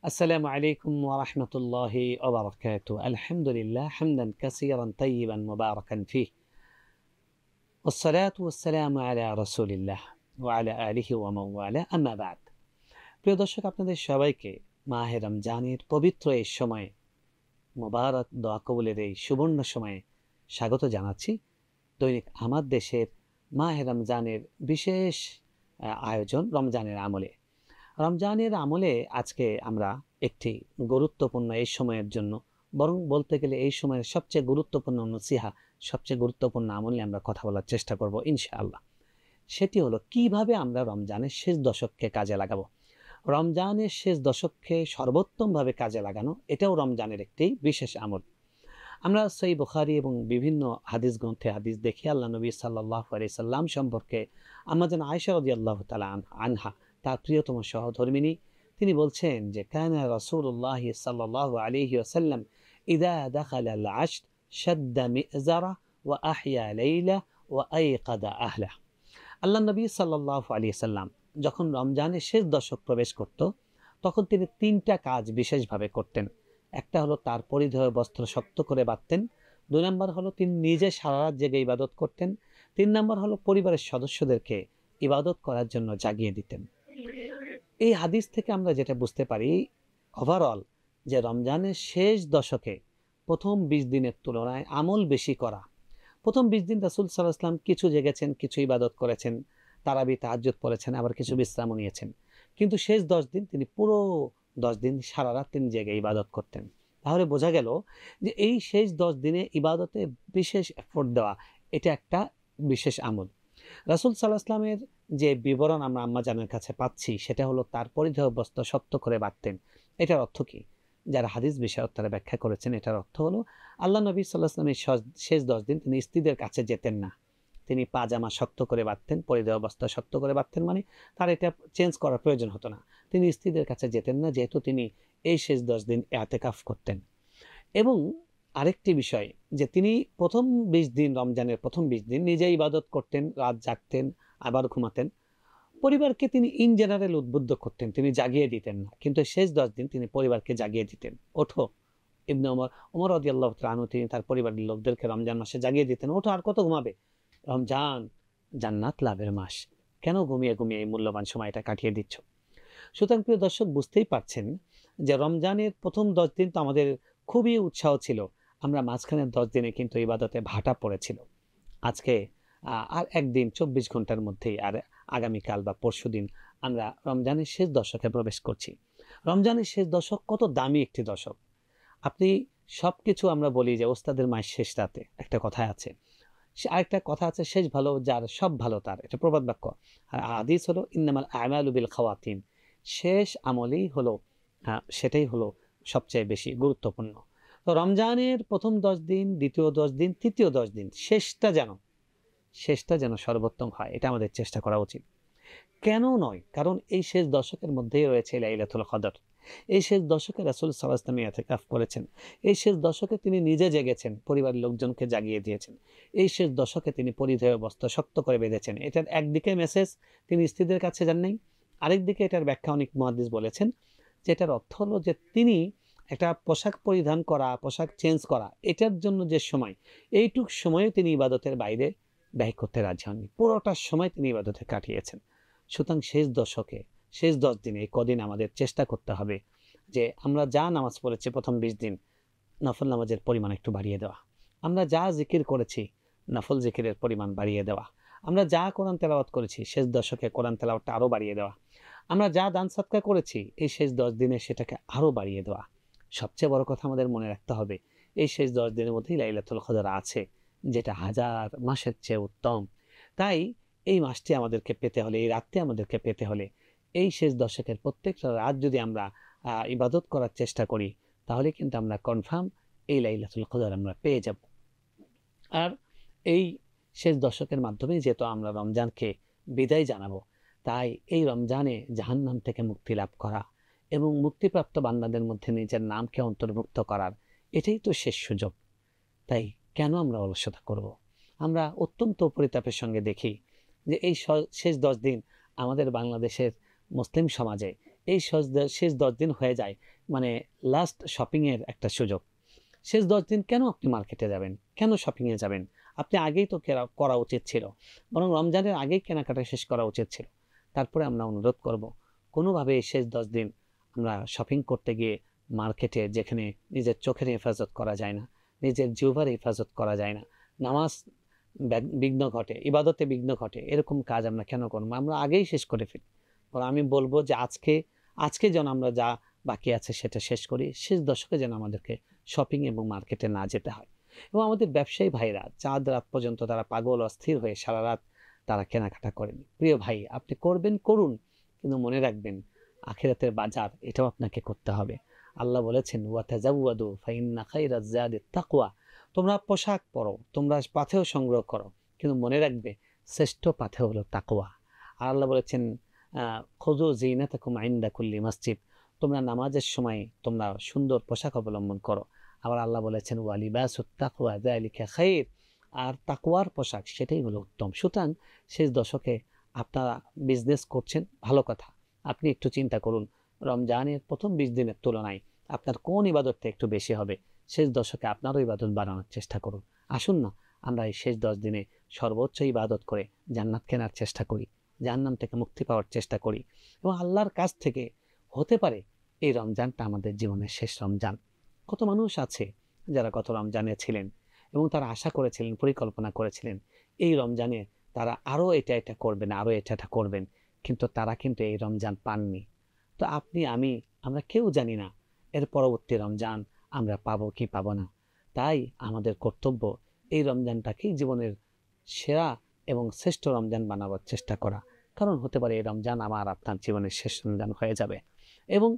السلام عليكم ورحمة الله وبركاته. الحمد لله حمدا كثيرا طيبا مباركا فيه، والصلاة والسلام على رسول الله وعلى آله ومن والاه أما بعد। প্রিয় দর্শক, আপনাদের সবাইকে মাহে রমজানের পবিত্র এই সময়ে, মোবারক দোয়া কবুলের এই সুবর্ণ সময়ে স্বাগত জানাচ্ছি। দৈনিক আমার দেশের মাহে রমজানের বিশেষ আয়োজন রমজানের আমলে আজকে আমরা একটি গুরুত্বপূর্ণ এই সময়ের জন্য, বরং বলতে গেলে এই সময়ের সবচেয়ে গুরুত্বপূর্ণ নসিহা, সবচেয়ে গুরুত্বপূর্ণ আমলে আমরা কথা বলার চেষ্টা করব ইনশাআল্লাহ। সেটি হলো কিভাবে আমরা রমজানের শেষ দশককে কাজে লাগাবো। রমজানের শেষ দশককে সর্বোত্তমভাবে কাজে লাগানো, এটাও রমজানের একটি বিশেষ আমল। আমরা সহিহ বুখারী এবং বিভিন্ন হাদিস গ্রন্থে হাদিস দেখি আল্লাহ নবী সাল্লাল্লাহু আলাইহি সাল্লাম সম্পর্কে আম্মাজান আয়েশা রাদিয়াল্লাহু তাআলা আনহা, তার প্রিয়তম সহধর্মিণী, তিনি বলছেন যে কানা রাসূলুল্লাহ সাল্লাল্লাহু আলাইহি ওয়াসাল্লাম ইযা দাখালা আল আশর শাদ্দা মিযজারা ওয়া আহইয়া লাইলা ওয়া আইকাদা আহলা। আল্লাহ নবী সাল্লাল্লাহু আলাইহি সাল্লাম যখন রমজানের শেষ দশক প্রবেশ করত, তখন তিনি তিনটা কাজ বিশেষভাবে করতেন। একটা হলো তার পরিধেয় বস্ত্র শক্ত করে বাঁধতেন, 2 নম্বর হলো তিনি নিজে সারা রাত জেগে ইবাদত করতেন, 3 নম্বর হলো পরিবারের সদস্যদেরকে ইবাদত করার জন্য জাগিয়ে দিতেন। এই হাদিস থেকে আমরা যেটা বুঝতে পারি ওভারঅল, যে রমজানের শেষ দশকে প্রথম 20 দিনের তুলনায় আমল বেশি করা। প্রথম 20 দিন রাসূল সাল্লাল্লাহু আলাইহি ওয়াসাল্লাম কিছু জেগেছেন, কিছু ইবাদত করেছেন, তারাবি তাহাজ্জুদ পড়েছেন, আবার কিছু বিশ্রামও নিয়েছেন। কিন্তু শেষ 10 দিন তিনি পুরো 10 দিন সারা রাত তিনি জেগে ইবাদত করতেন। তাহলে বোঝা গেল যে এই শেষ 10 দিনে ইবাদতে বিশেষ এফোর্ট দেওয়া, এটা একটা বিশেষ আমল। রাসূল সাল্লাল্লাহু আলাইহি ওয়াসাল্লামের যে বিবরণ আমরা আম্মাজানের কাছে পাচ্ছি, সেটা হলো তার পরিধেয় বস্ত্র শক্ত করে বাঁধতেন। এটার অর্থ কি? যারা হাদিস বিষয়ক তারা ব্যাখ্যা করেছেন, এটার অর্থ হলো আল্লাহ নবী সাল্লাল্লাহু আলাইহি ওয়াসাল্লামের শেষ 10 দিন তিনি স্ত্রীদের কাছে যেতেন না। তিনি পাজামা শক্ত করে বাঁধতেন, পরিধেয় বস্ত্র শক্ত করে বাঁধতেন, মানে তার এটা চেঞ্জ করার প্রয়োজন হতো না। তিনি স্ত্রীদের কাছে যেতেন না, যেহেতু তিনি এই শেষ 10 দিন ইতিকাফ করতেন। এবং আরেকটি বিষয়, যে তিনি প্রথম 20 দিন, রমজানের প্রথম 20 দিন নিজে ইবাদত করতেন, রাত জাগতেন, আবার ঘুমাতেন। পরিবারকে তিনি ইন জেনারেল উদ্বুদ্ধ করতেন, তিনি জাগিয়ে দিতেন না। কিন্তু শেষ 10 দিন তিনি পরিবারকে জাগিয়ে দিতেন, ওঠো। ইবনে ওমর রাদিয়াল্লাহু তাআলা আনহু, তিনি তার পরিবারের লোকদেরকে রমজান মাসে জাগিয়ে দিতেন, ওঠো, আর কত ঘুমাবে? রমজান জান্নাত লাভের মাস, কেন ঘুমিয়ে ঘুমিয়ে এই মূল্যবান সময়টা কাটিয়ে দিচ্ছ? সুতরাং প্রিয় দর্শক, বুঝতেই পারছেন যে রমজানের প্রথম 10 দিন তো আমাদের খুবই উৎসাহ ছিল। আমরা মাঝখানের 10 দিনে কিন্তু ইবাদতে ভাটা পড়েছিল। আজকে আর একদিন 24 ঘন্টার মধ্যেই, আর আগামীকাল বা পরশু দিন আমরা রমজানের শেষ দশকে প্রবেশ করছি। রমজানের শেষ দশক কত দামি একটি দশক। আপনি সব কিছু, আমরা বলি যে ওস্তাদের মায়ের শেষ রাতে, একটা কথা আছে। আরেকটা কথা আছে, শেষ ভালো যার সব ভালো তার, এটা প্রবাদ বাক্য। আর হাদিস হলো ইন্নামাল আমালু বিল খাওয়াতিম, শেষ আমলই হলো, সেটাই হলো সবচেয়ে বেশি গুরুত্বপূর্ণ। তো রমজানের প্রথম 10 দিন, দ্বিতীয় 10 দিন, তৃতীয় 10 দিন, শেষটা যেন সর্বোত্তম হয়, এটা আমাদের চেষ্টা করা উচিত। কেন নয়? কারণ এই শেষ দশকের মধ্যেই রয়েছে লাইলাতুল কদর। এই শেষ দশকে রাসূল সাল্লাল্লাহু আলাইহি ওয়াসাল্লাম ইতিকাফ করেছেন। এই শেষ দশকে তিনি নিজে জেগেছেন, পরিবারের লোকজনকে জাগিয়ে দিয়েছেন। এই শেষ দশকে তিনি পরিধেয় বস্ত্র শক্ত করে বেঁধেছেন। এটার একদিকে মেসেজ, তিনি স্ত্রীদের কাছে যান নাই। আরেকদিকে এটার ব্যাখ্যা অনেক মুহাদ্দিস বলেছেন, যে এটার অর্থ হলো যে তিনি একটা পোশাক পরিধান করা, পোশাক চেঞ্জ করা, এটার জন্য যে সময়, এইটুক সময়ে তিনি ইবাদতের বাইরে ব্যয় করতে রাজি হননি। পুরোটা সময় তিনি ইবাদতে কাটিয়েছেন। সুতরাং শেষ দশকে, শেষ 10 দিনে, এই কদিন আমাদের চেষ্টা করতে হবে যে আমরা যা নামাজ পড়েছি প্রথম 20 দিন, নফল নামাজের পরিমাণ একটু বাড়িয়ে দেওয়া। আমরা যা জিকির করেছি, নফল জিকিরের পরিমাণ বাড়িয়ে দেওয়া। আমরা যা কোরআন তেলাওয়াত করেছি, শেষ দশকে কোরআন তেলাওয়াতটা আরও বাড়িয়ে দেওয়া। আমরা যা দান সদকা করেছি, এই শেষ 10 দিনে সেটাকে আরও বাড়িয়ে দেওয়া। সবচেয়ে বড় কথা আমাদের মনে রাখতে হবে, এই শেষ 10 দিনের মধ্যেই লাইলাতুল কদর আছে, যেটা হাজার মাসের চেয়ে উত্তম। তাই এই মাসটি আমাদেরকে পেতে হলে, এই রাতটি আমাদেরকে পেতে হলে, এই শেষ দশকের প্রত্যেকটা রাত যদি আমরা ইবাদত করার চেষ্টা করি, তাহলে কিন্তু আমরা কনফার্ম এই লাইলাতুল কদর আমরা পেয়ে যাব। আর এই শেষ দশকের মাধ্যমে যেহেতু আমরা রমজানকে বিদায় জানাবো, তাই এই রমজানে জাহান্নাম থেকে মুক্তি লাভ করা এবং মুক্তিপ্রাপ্ত বান্দাদের মধ্যে নিজের নামকে অন্তর্ভুক্ত করার, এটাই তো শেষ সুযোগ। তাই কেন আমরা অলসতা করব? আমরা অত্যন্ত পরিতাপের সঙ্গে দেখি যে এই শেষ 10 দিন আমাদের বাংলাদেশের মুসলিম সমাজে এই শেষ 10 দিন হয়ে যায় মানে লাস্ট শপিংয়ের একটা সুযোগ। শেষ 10 দিন কেন আপনি মার্কেটে যাবেন? কেন শপিংয়ে যাবেন? আপনি আগেই তো করা উচিত ছিল। বরং রমজানের আগেই কেনাকাটা শেষ করা উচিত ছিল। তারপরে আমরা অনুরোধ করব, কোনোভাবে এই শেষ 10 দিন আমরা শপিং করতে গিয়ে মার্কেটে, যেখানে নিজের চোখের হেফাজত করা যায় না, নিজের জিহ্বার হেফাজত করা যায় না, নামাজ বিঘ্ন ঘটে, ইবাদতে বিঘ্ন ঘটে, এরকম কাজ আমরা কেন করবো? আমরা আগেই শেষ করে ফেলি। আমি বলবো যে আজকে যেন আমরা যা বাকি আছে সেটা শেষ করি। শেষ দশকে যেন আমাদেরকে শপিং এবং মার্কেটে না যেতে হয়। এবং আমাদের ব্যবসায়ী ভাইরা চাঁদ রাত পর্যন্ত তারা পাগল অস্থির হয়ে সারা রাত তারা কেনাকাটা করেন। প্রিয় ভাই, আপনি করুন, কিন্তু মনে রাখবেন আখিরাতের বাজার এটাও আপনাকে করতে হবে। আল্লাহ বলেছেন, ওয়াতাজাওয়াদু ফাইন্না খায়রাজ যাদিত তাকওয়া। তোমরা পোশাক পরো, তোমরা পাথেয় সংগ্রহ করো, কিন্তু মনে রাখবে শ্রেষ্ঠ পাথেয় হলো তাকওয়া। আর আল্লাহ বলেছেন, খুযু যিনাতাকুম ইনদা কুল্লি মসজিদ। তোমরা নামাজের সময় তোমরা সুন্দর পোশাক অবলম্বন করো। আবার আল্লাহ বলেছেন, ওয়া লিবাসুত তাকওয়া যালিকা খায়র। আর তাকওয়ার পোশাক সেটাই হলো উত্তম। সুতরাং শেষ দশকে আপনারা বিজনেস করছেন, ভালো কথা। আপনি একটু চিন্তা করুন, রমজানের প্রথম 20 দিনের তুলনায় আপনার কোন ইবাদতটা একটু বেশি হবে। শেষ দশকে আপনারও ইবাদত বাড়ানোর চেষ্টা করুন। আসুন না আমরা এই শেষ 10 দিনে সর্বোচ্চ ইবাদত করে জান্নাত কেনার চেষ্টা করি, জাহান্নাম থেকে মুক্তি পাওয়ার চেষ্টা করি। এবং আল্লাহর কাছ থেকে হতে পারে এই রমজানটা আমাদের জীবনের শেষ রমজান। কত মানুষ আছে যারা গত রমজানে ছিলেন এবং তারা আশা করেছিলেন, পরিকল্পনা করেছিলেন এই রমজানে তারা আরও এটা করবেন, আরও এটা করবেন, কিন্তু তারা কিন্তু এই রমজান পাননি। তো আপনি আমরা কেউ জানি না এর পরবর্তী রমজান আমরা পাবো কি পাবো না। তাই আমাদের কর্তব্য এই রমজানটাকেই জীবনের সেরা এবং শ্রেষ্ঠ রমজান বানাবার চেষ্টা করা। কারণ হতে পারে এই রমজান আমার আপনার জীবনের শেষ রমজান হয়ে যাবে। এবং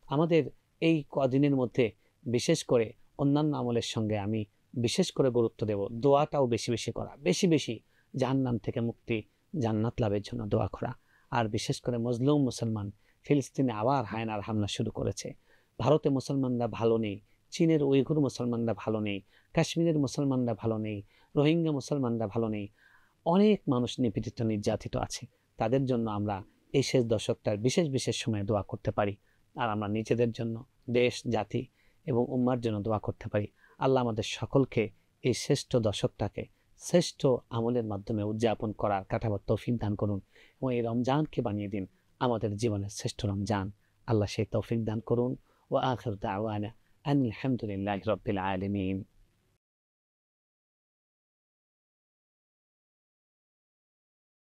আমাদের এই কদিনের মধ্যে বিশেষ করে অন্যান্য আমলের সঙ্গে আমি বিশেষ করে গুরুত্ব দেব দোয়াটাও বেশি করা, বেশি জাহান্নাম থেকে মুক্তি, জান্নাত লাভের জন্য দোয়া করা। আর বিশেষ করে মজলুম মুসলমান, ফিলিস্তিনে আবার হায়নার হামলা শুরু করেছে। ভারতে মুসলমানরা ভালো নেই, চীনের উইঘুর মুসলমানরা ভালো নেই, কাশ্মীরের মুসলমানরা ভালো নেই, রোহিঙ্গা মুসলমানরা ভালো নেই। অনেক মানুষ নিপীড়িত, নির্যাতিত আছে। তাদের জন্য আমরা এই শেষ দশকটার বিশেষ সময়ে দোয়া করতে পারি। আর আমরা নিজেদের জন্য, দেশ, জাতি এবং উম্মার জন্য দোয়া করতে পারি। আল্লাহ আমাদের সকলকে এই শ্রেষ্ঠ দশকটাকে শ্রেষ্ঠ আমলের মাধ্যমে উদযাপন করার কাটাবার তৌফিক দান করুন এবং এই রমজানকে বানিয়ে দিন আমাদের জীবনের শ্রেষ্ঠ রমজান। আল্লাহ সেই তৌফিক দান করুন। ওয়া আখিরু দাওয়ানা আনিল হামদুলিল্লাহি রাব্বিল আলামিন।